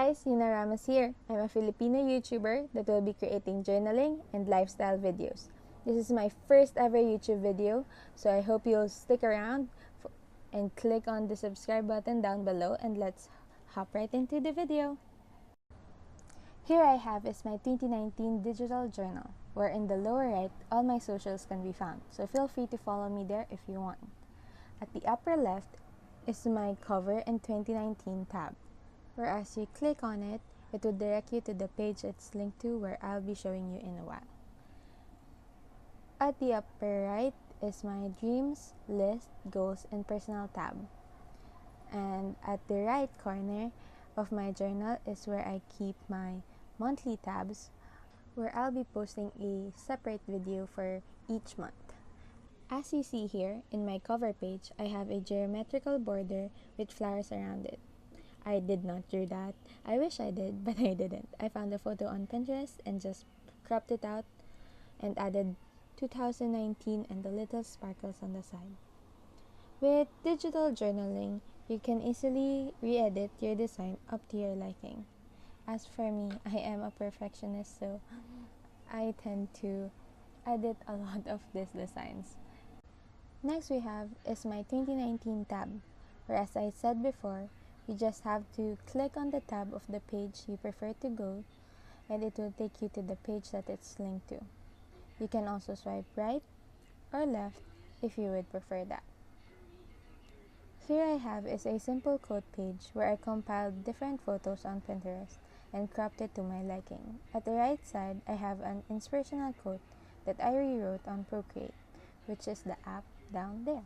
guys, Unna Ramos here. I'm a Filipino YouTuber that will be creating journaling and lifestyle videos. This is my first ever YouTube video, so I hope you'll stick around and click on the subscribe button down below, and let's hop right into the video. Here I have is my 2019 digital journal, where in the lower right, all my socials can be found, so feel free to follow me there if you want. At the upper left is my cover in 2019 tab, where as you click on it, it will direct you to the page it's linked to, where I'll be showing you in a while. At the upper right is my dreams, list, goals, and personal tab. And at the right corner of my journal is where I keep my monthly tabs, where I'll be posting a separate video for each month. As you see here, in my cover page, I have a geometrical border with flowers around it. I did not do that. I wish I did, but I didn't. I found a photo on Pinterest and just cropped it out and added 2019 and the little sparkles on the side. With digital journaling, you can easily re-edit your design up to your liking. As for me, I am a perfectionist, so I tend to edit a lot of these designs. Next we have is my 2019 tab, where as I said before, you just have to click on the tab of the page you prefer to go, and it will take you to the page that it's linked to. You can also swipe right or left if you would prefer that. Here I have is a simple quote page where I compiled different photos on Pinterest and cropped it to my liking. At the right side, I have an inspirational quote that I rewrote on Procreate, which is the app down there.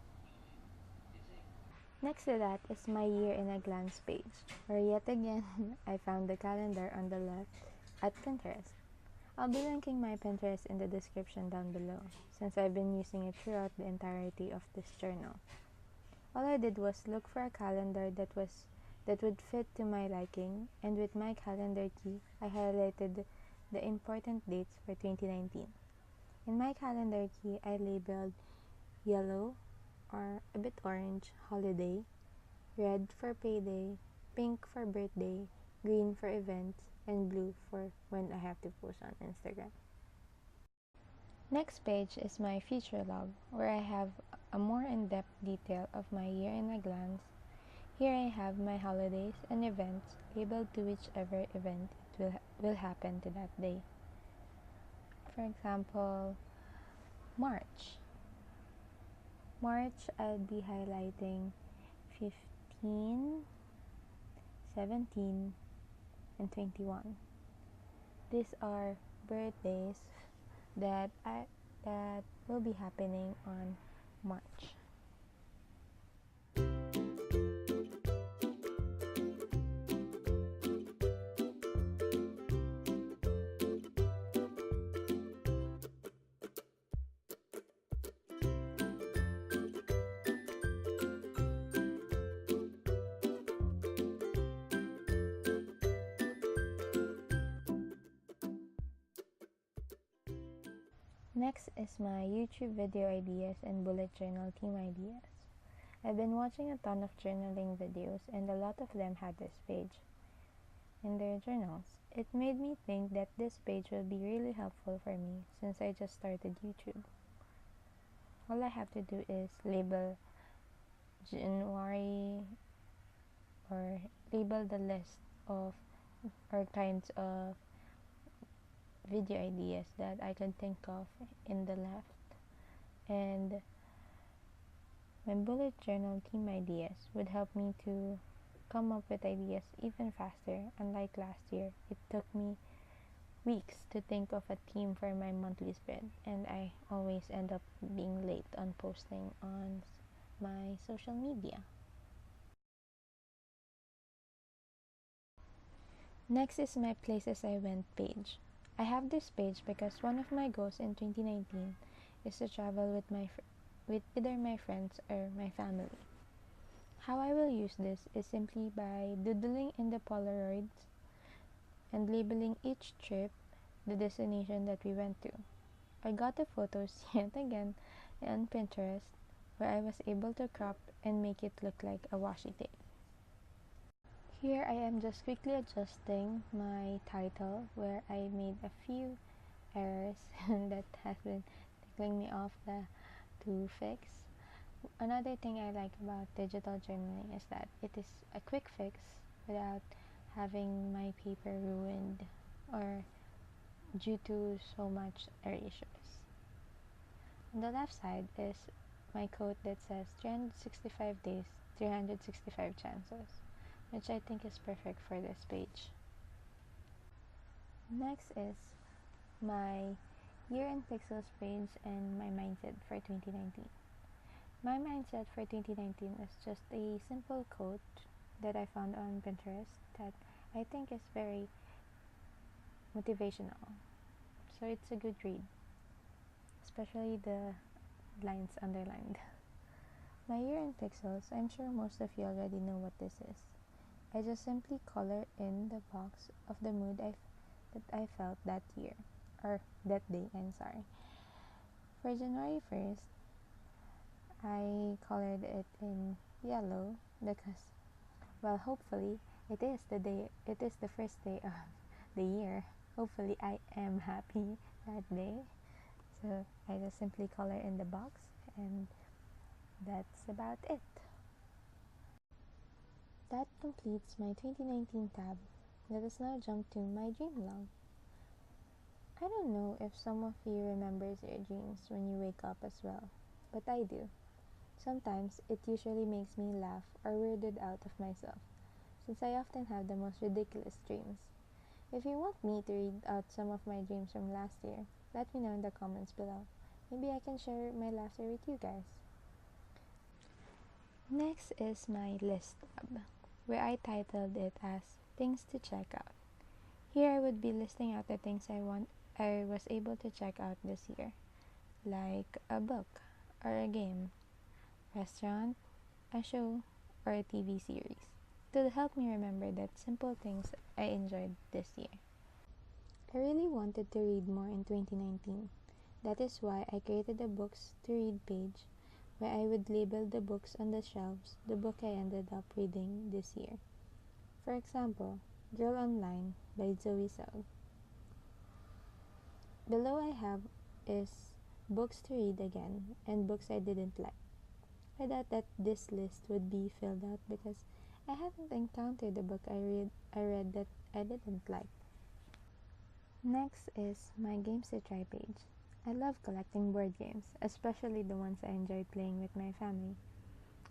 Next to that is my year in a glance page, where yet again I found the calendar on the left at Pinterest. I'll be linking my Pinterest in the description down below, since I've been using it throughout the entirety of this journal. All I did was look for a calendar that would fit to my liking, and with my calendar key, I highlighted the important dates for 2019. In my calendar key, I labeled yellow or a bit orange, holiday, red for payday, pink for birthday, green for events, and blue for when I have to post on Instagram. Next page is my future log, where I have a more in-depth detail of my year in a glance. Here I have my holidays and events labeled to whichever event it will happen to that day. For example, March, I'll be highlighting 15, 17, and 21. These are birthdays that will be happening on March. Next is my YouTube video ideas and bullet journal theme ideas. I've been watching a ton of journaling videos, and a lot of them had this page in their journals. It made me think that this page will be really helpful for me since I just started YouTube. All I have to do is label January, or label the list of or kinds of video ideas that I can think of in the left, and my bullet journal theme ideas would help me to come up with ideas even faster. Unlike last year, it took me weeks to think of a theme for my monthly spread, and I always end up being late on posting on my social media. Next is my places I went page. I have this page because one of my goals in 2019 is to travel with either my friends or my family. How I will use this is simply by doodling in the Polaroids and labeling each trip the destination that we went to. I got the photos yet again on Pinterest, where I was able to crop and make it look like a washi tape. Here I am just quickly adjusting my title where I made a few errors that has been tickling me off to fix. Another thing I like about digital journaling is that it is a quick fix without having my paper ruined or due to so much erasures. On the left side is my quote that says 365 days, 365 chances, which I think is perfect for this page. Next is my year in pixels page and my mindset for 2019. My mindset for 2019 is just a simple quote that I found on Pinterest that I think is very motivational. So it's a good read, especially the lines underlined. My year in pixels, I'm sure most of you already know what this is. I just simply color in the box of the mood that I felt that year, or that day, I'm sorry. For January 1st, I colored it in yellow because, well, hopefully it is the first day of the year. Hopefully I am happy that day. So I just simply color in the box, and that's about it. That completes my 2019 tab. Let us now jump to my dream log. I don't know if some of you remembers your dreams when you wake up as well, but I do. Sometimes it usually makes me laugh or weirded out of myself, since I often have the most ridiculous dreams. If you want me to read out some of my dreams from last year, let me know in the comments below. Maybe I can share my laughter with you guys. Next is my list tab, where I titled it as Things to Check Out. Here I would be listing out the things I was able to check out this year, like a book or a game, restaurant, a show, or a TV series, to help me remember that simple things I enjoyed this year. I really wanted to read more in 2019. That is why I created a books to read page where I would label the books on the shelves the book I ended up reading this year. For example, Girl Online by Zoe Sel. Below I have is books to read again and books I didn't like. I thought that this list would be filled out because I haven't encountered a book I read that I didn't like. Next is my games to try page. I love collecting board games, especially the ones I enjoy playing with my family.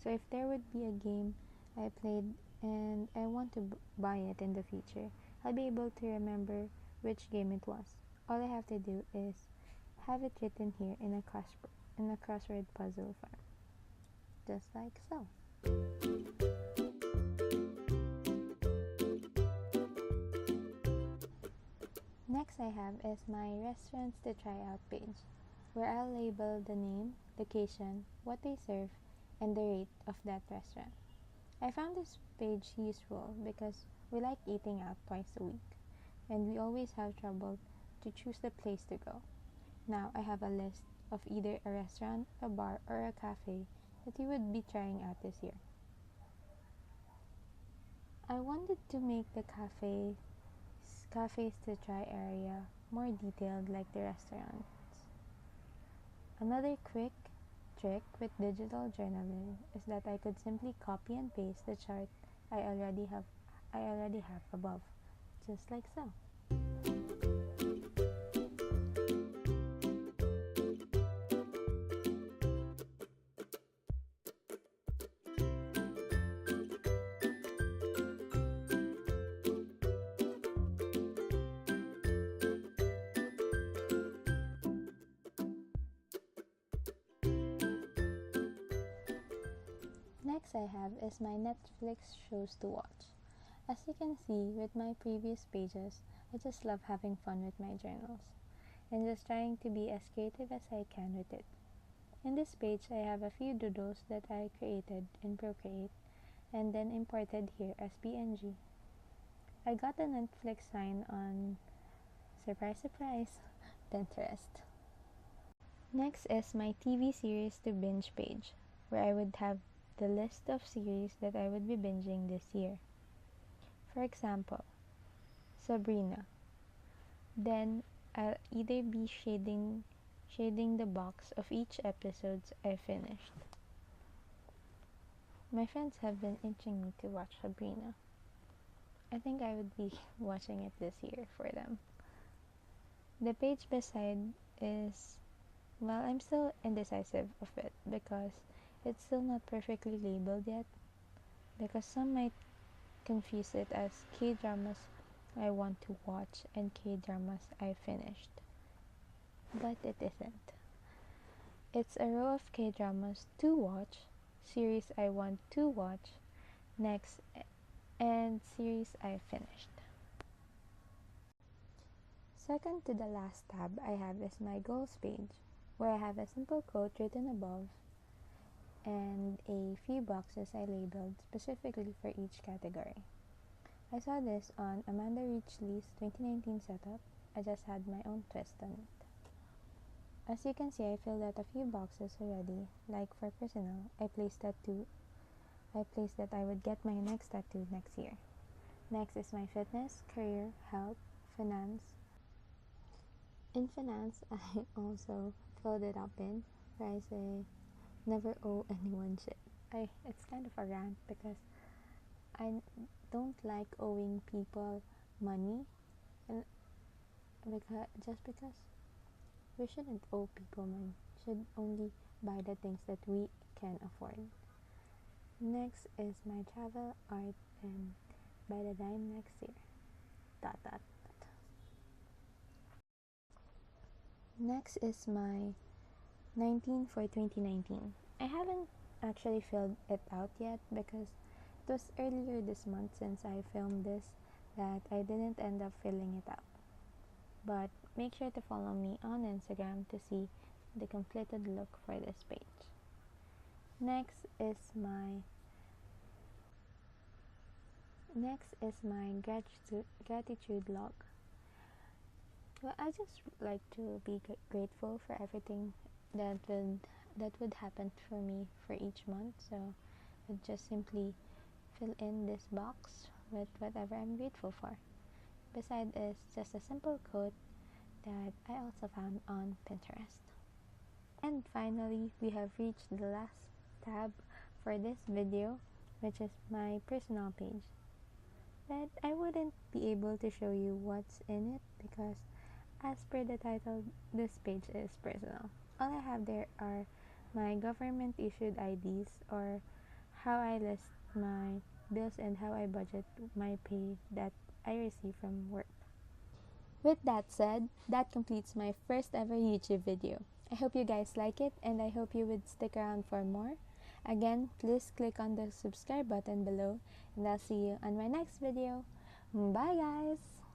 So if there would be a game I played and I want to buy it in the future, I'll be able to remember which game it was. All I have to do is have it written here in a crossword puzzle form, just like so. Next I have is my restaurants to try out page, where I'll label the name, location, what they serve, and the rate of that restaurant. I found this page useful because we like eating out twice a week, and we always have trouble to choose the place to go. Now I have a list of either a restaurant, a bar, or a cafe that we would be trying out this year. I wanted to make the cafes to try area more detailed like the restaurants. Another quick trick with digital journaling is that I could simply copy and paste the chart I already have above, just like so. Next I have is my Netflix shows to watch. As you can see with my previous pages, I just love having fun with my journals and just trying to be as creative as I can with it. In this page, I have a few doodles that I created in Procreate and then imported here as PNG. I got the Netflix sign on, surprise surprise, Pinterest. Next is my TV series to binge page, where I would have the list of series that I would be binging this year. For example, Sabrina. Then I'll either be shading the box of each episode I finished. My friends have been itching me to watch Sabrina. I think I would be watching it this year for them. The page beside is, well, I'm still indecisive of it because it's still not perfectly labeled yet, because some might confuse it as K-dramas I want to watch and K-dramas I finished. But it isn't. It's a row of K-dramas to watch, series I want to watch next, and series I finished. Second to the last tab I have is my goals page, where I have a simple quote written above and a few boxes I labeled specifically for each category. I saw this on Amanda Richley's 2019 setup. I just had my own twist on it. As you can see, I filled out a few boxes already. Like for personal, I placed that I would get my next tattoo next year. Next is my fitness, career, health, finance. In finance, I also filled it up in where I say never owe anyone shit. It's kind of a rant because I don't like owing people money, and because we shouldn't owe people money. Should only buy the things that we can afford. Next is my travel, art, and by the time next year. Dot dot dot. Next is my 19 for 2019. I haven't actually filled it out yet because it was earlier this month since I filmed this that I didn't end up filling it out. But make sure to follow me on Instagram to see the completed look for this page. Next is my gratitude log. Well, I just like to be grateful for everything that would happen for me for each month. So I just simply fill in this box with whatever I'm grateful for. Beside is just a simple quote that I also found on Pinterest. And finally, we have reached the last tab for this video, which is my personal page. But I wouldn't be able to show you what's in it because, as per the title, this page is personal. All I have there are my government issued IDs, or how I list my bills and how I budget my pay that I receive from work. With that said, that completes my first ever YouTube video. I hope you guys like it, and I hope you would stick around for more. Again, please click on the subscribe button below, and I'll see you on my next video. Bye guys!